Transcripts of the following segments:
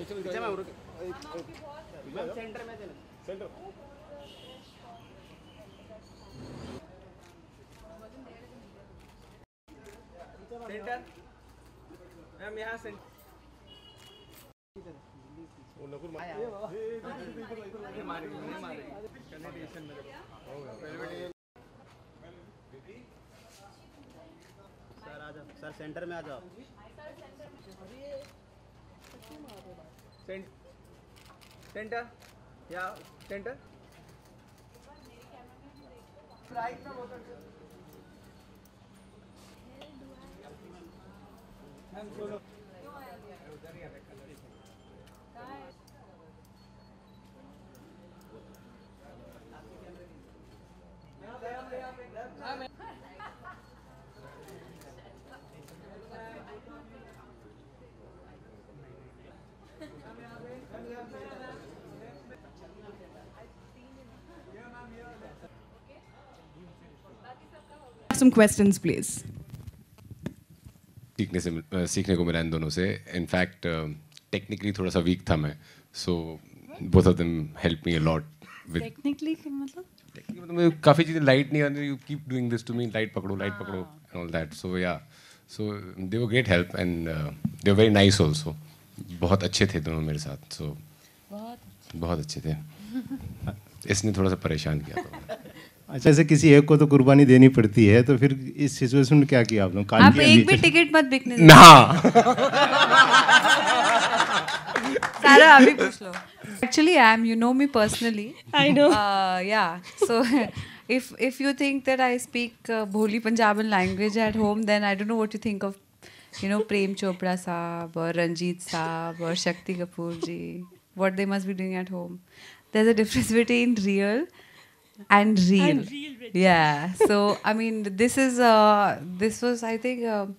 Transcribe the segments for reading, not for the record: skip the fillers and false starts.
Centre में centre ma'am यहाँ centre sir centre में आ जाओ सेंटर या सेंटर Some questions, please. सीखने को मिला इन दोनों से. इनफैक्ट टेक्निकली थोड़ा सा वीक था मैं, so both of them help me a lot with. Technically मतलब मतलब काफ़ी चीज़ें लाइट नहीं आती. You keep doing this to me, light पकड़ो and all that. So yeah, so they were great help and they were very nice also. बहुत अच्छे थे दोनों मेरे साथ. सो बहुत अच्छे थे. इसने थोड़ा सा परेशान किया था. अच्छा, ऐसे किसी एक को तो कुर्बानी देनी पड़ती है, तो फिर इस सिचुएशन में क्या किया आप लोग? आप एक भी टिकट मत बिकने दो. ना सारा अभी पूछ लो. Actually, you know me personally. I know. Yeah. So, if you think that I speak Bholi Punjaban language at home, then I don't know what you think of, Prem Chopra Saab or Ranjit Saab or Shakti Kapoor ji. What they must be doing at home. There's a difference between real and real. And real rich. Yeah. So, I mean, this was, I think, So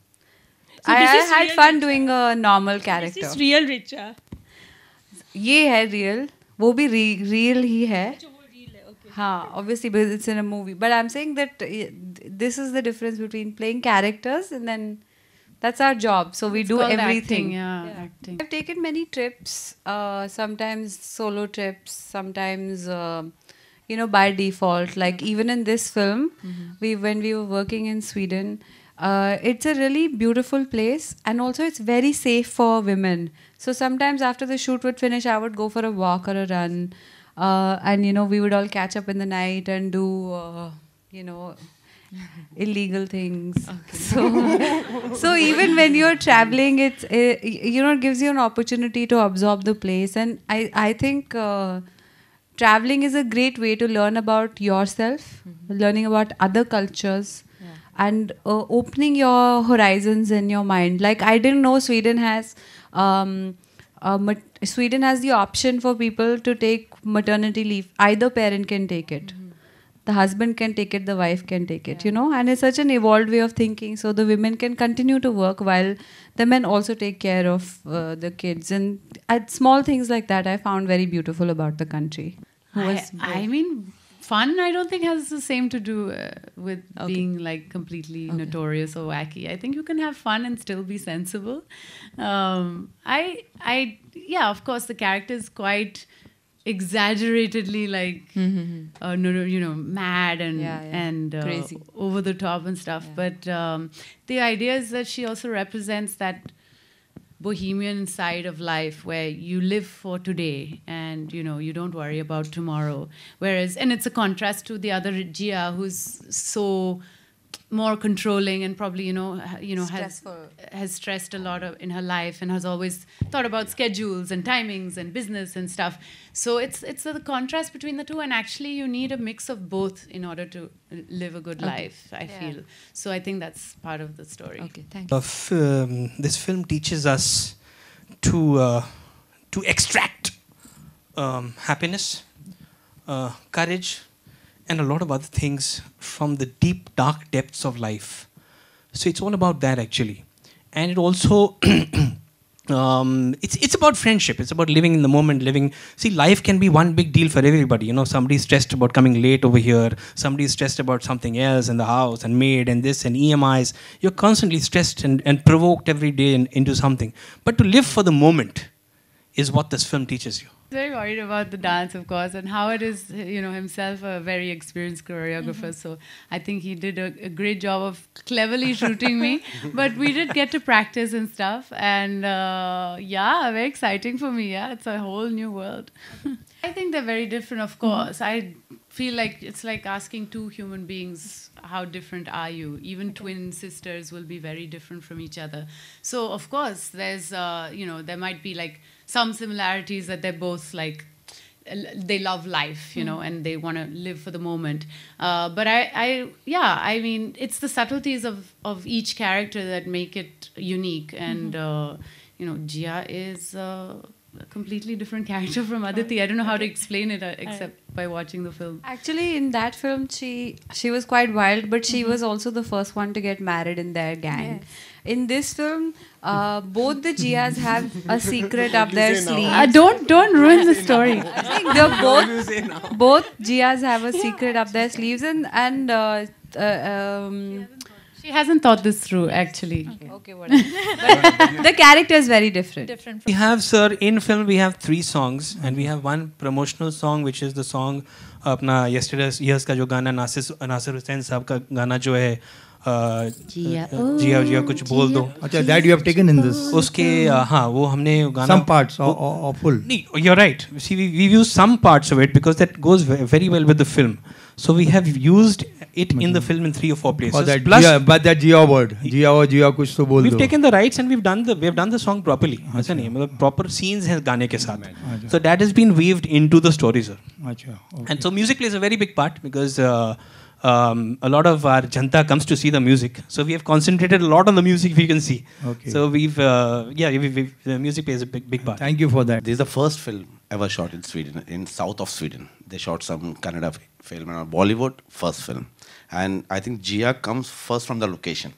I this is had real fun Richa. doing a normal character. This is real Richa. ये है real, वो भी real ही है. जो वो real है, okay. हाँ, obviously because it's in a movie. But I'm saying that this is the difference between playing characters and then that's our job. So we do everything. Acting. I've taken many trips, sometimes solo trips, sometimes by default. Like even in this film, when we were working in Sweden, it's a really beautiful place and also it's very safe for women. So sometimes after the shoot would finish, I would go for a walk or a run, and we would all catch up in the night and do illegal things. Okay. So even when you're traveling, it gives you an opportunity to absorb the place. And I think traveling is a great way to learn about yourself, learning about other cultures, and opening your horizons in your mind. Like I didn't know Sweden has the option for people to take maternity leave. Either parent can take it. The husband can take it, the wife can take it, and it's such an evolved way of thinking. So the women can continue to work while the men also take care of the kids. And small things like that I found very beautiful about the country. I mean, fun I don't think has the same to do with being like completely notorious or wacky. I think you can have fun and still be sensible. Yeah, of course the character is quite exaggeratedly like mad and crazy, over the top and stuff. But the idea is that she also represents that bohemian side of life where you live for today and you don't worry about tomorrow, and it's a contrast to the other Gia who's so more controlling and probably has stressed a lot in her life and has always thought about schedules and timings and business and stuff. So it's the contrast between the two, and actually you need a mix of both in order to live a good life, I feel. So I think that's part of the story. Okay, thank you. This film teaches us to extract happiness, courage, and a lot of other things from the deep, dark depths of life. So it's all about that, actually. And it also, it's about friendship. It's about living in the moment, See, life can be one big deal for everybody. Somebody's stressed about coming late over here. Somebody's stressed about something else in the house and maid and this and EMIs. You're constantly stressed and provoked every day into something. But to live for the moment is what this film teaches you. Very worried about the dance, of course, and Howard is, himself a very experienced choreographer. So I think he did a great job of cleverly shooting me. But we did get to practice and stuff, and very exciting for me. Yeah, it's a whole new world. I think they're very different, of course. I feel like it's like asking two human beings, how different are you? Even twin sisters will be very different from each other. So, of course, there's, there might be like some similarities that they're both like, they love life, and they want to live for the moment. But I mean, it's the subtleties of each character that make it unique. And, Jia is a completely different character from Aditi. I don't know how to explain it except by watching the film. Actually, in that film, she was quite wild, but she was also the first one to get married in their gang. Yes. In this film, both the Jias have a secret up their sleeve. Don't ruin the story. I think both Jias have a secret up their sleeves, and she hasn't thought this through, actually. Okay, whatever. But the character is very different. We have, sir, in film we have 3 songs, and we have one promotional song, which is the song अपना yesterday's years का जो गाना नासिर हुसैन साहब का गाना जो है जिया कुछ बोल दो. अच्छा, that you have taken in this. उसके हाँ वो हमने गाना some parts or full. नहीं, you're right. See, we used some parts of it because that goes very well with the film. So we have used it in the film in 3 or 4 places. Oh, that plus, but that Jia word, Jia कुछ तो बोल दो. We've taken the rights and we've done the song properly. ऐसा नहीं, मतलब proper scenes हैं गाने के साथ. So that has been weaved into the story, sir. अच्छा. And so music plays a very big part because a lot of our janta comes to see the music. So we have concentrated a lot on the music, if you can see. Okay. So the music plays a big part. Thank you for that. This is the first film ever shot in Sweden, in south of Sweden. They shot some Kannada film and Bollywood, first film. And I think Jia comes first from the location.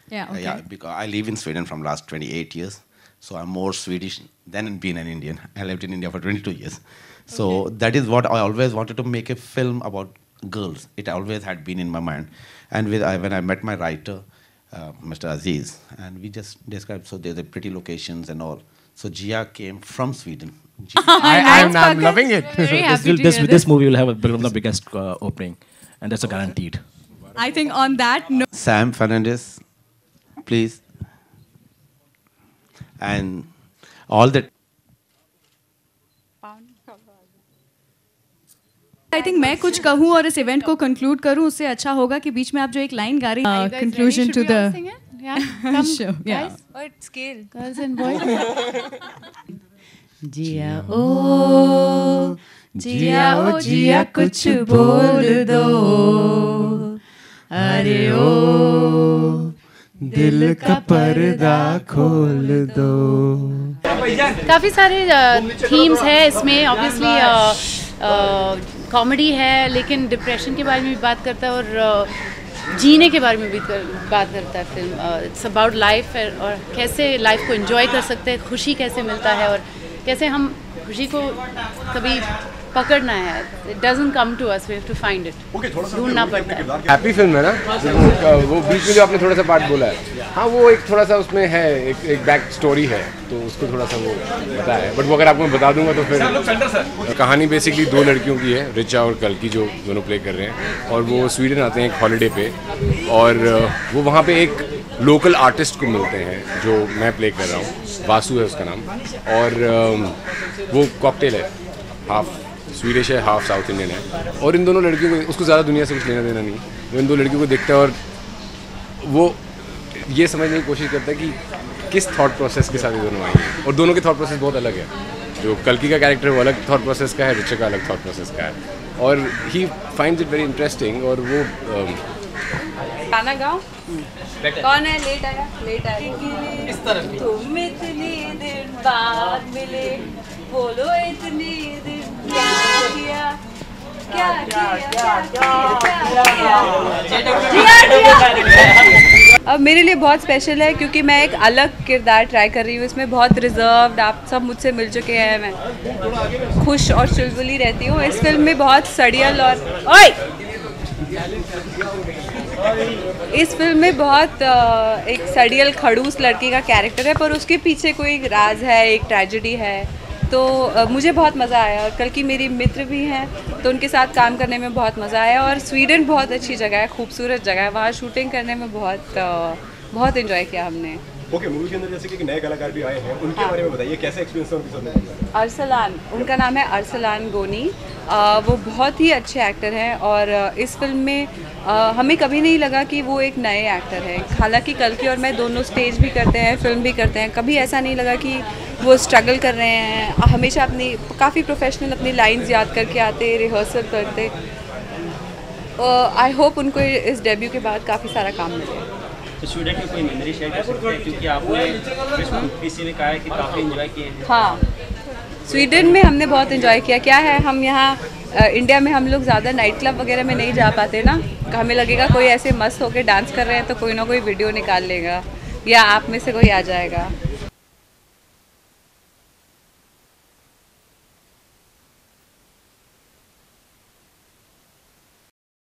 Yeah, okay. Because I live in Sweden from last 28 years. So I'm more Swedish than being an Indian. I lived in India for 22 years. So that is what I always wanted to make a film about girls. It always had been in my mind. And when I met my writer, Mr. Aziz, and we just described, so there's the pretty locations and all. So Jia came from Sweden. I'm loving it. This movie will have the biggest opening, and that's a guaranteed. I think on that note, Sam Fernandez, please. And all that. I think मैं कुछ कहूँ और इस event को conclude करूँ, उससे अच्छा होगा कि बीच में आप जो एक लाइन गा रही हैं, conclusion to the show. Yeah. What scale? Girls and boys. जिया ओ जिया कुछ बोल दो, अरे ओ दिल का पर्दा खोल दो. काफ़ी सारे थीम्स है इसमें. ऑब्वियसली कॉमेडी है, लेकिन डिप्रेशन के बारे में भी बात करता है और जीने के बारे में भी बात करता है फिल्म. इट्स अबाउट लाइफ और कैसे लाइफ को एंजॉय कर सकते हैं, खुशी कैसे मिलता है और कैसे हम खुशी को कभी पकड़ना है. It doesn't come to us, we have to find it. ढूंढना पड़ता है. हैप्पी फिल्म है ना, वो बीच में जो आपने थोड़ा सा पार्ट बोला है, हाँ वो एक थोड़ा सा उसमें है, एक बैक स्टोरी है, तो उसको थोड़ा सा वो पता है. बट वो अगर आपको मैं बता दूंगा तो फिर कहानी बेसिकली 2 लड़कियों की है, रिचा और कल्की, जो दोनों प्ले कर रहे हैं. और वो स्वीडन आते हैं एक हॉलीडे पे, और वो वहाँ पे एक लोकल आर्टिस्ट को मिलते हैं जो मैं प्ले कर रहा हूँ, वासु है उसका नाम. और वो कॉकटेल है, हाफ स्वीडिश है हाफ साउथ इंडियन है. और इन दोनों लड़कियों को, उसको ज़्यादा दुनिया से कुछ लेना देना नहीं, वो इन 2 लड़कियों को देखता है और वो ये समझने की कोशिश करता है कि किस थॉट प्रोसेस के साथ ये दोनों आई हैं. और दोनों के थॉट प्रोसेस बहुत अलग है. जो कल्की का कैरेक्टर है वो अलग थॉट प्रोसेस का है, रिचा का अलग थॉट प्रोसेस का है. और he finds it very interesting. और वो गाना गाओ. कौन है लेट आया इस तरफ. तुम इतनी दिन बाद मिले, बोलो इतनी दिन क्या किया. अब मेरे लिए बहुत स्पेशल है क्योंकि मैं एक अलग किरदार ट्राई कर रही हूँ. इसमें बहुत रिजर्व्ड, आप सब मुझसे मिल चुके हैं, मैं खुश और चुलबुली रहती हूँ. इस फिल्म में बहुत सड़ियल और इस फिल्म में बहुत एक सड़ियल खड़ूस लड़की का कैरेक्टर है, पर उसके पीछे कोई राज है, एक ट्रेजेडी है. तो तो मुझे बहुत मज़ा आया और कल की मेरी मित्र भी हैं तो उनके साथ काम करने में बहुत मज़ा आया। और स्वीडन बहुत अच्छी जगह है, खूबसूरत जगह है, वहाँ शूटिंग करने में बहुत इन्जॉय किया हमने। ओके, मूवी के अंदर जैसे कि नए कलाकार भी आए हैं, उनके बारे में बताइए, कैसा एक्सपीरियंस था उनके साथ? अरसलान, उनका नाम है अरसलान गोनी। वो बहुत ही अच्छे एक्टर हैं और इस फिल्म में हमें कभी नहीं लगा कि वो एक नए एक्टर हैं। हालांकि कल्कि और मैं दोनों स्टेज भी करते हैं, फिल्म भी करते हैं, कभी ऐसा नहीं लगा कि वो स्ट्रगल कर रहे हैं। हमेशा अपनी काफ़ी प्रोफेशनल अपनी लाइंस याद करके आते, रिहर्सल करते। आई होप उनको इस डेब्यू के बाद काफ़ी सारा काम मिले। तो स्वीडन की कोई मेमोरी शेयर कर सकते हैं, क्योंकि आपने किसी ने कहा है कि काफ़ी एंजॉय किए हैं। हाँ, स्वीडन में हमने बहुत एंजॉय किया। क्या है, हम यहाँ इंडिया में हम लोग ज़्यादा नाइट क्लब वगैरह में नहीं जा पाते ना, हमें लगेगा कोई ऐसे मस्त होकर डांस कर रहे हैं तो कोई ना कोई वीडियो निकाल लेगा या आप में से कोई आ जाएगा।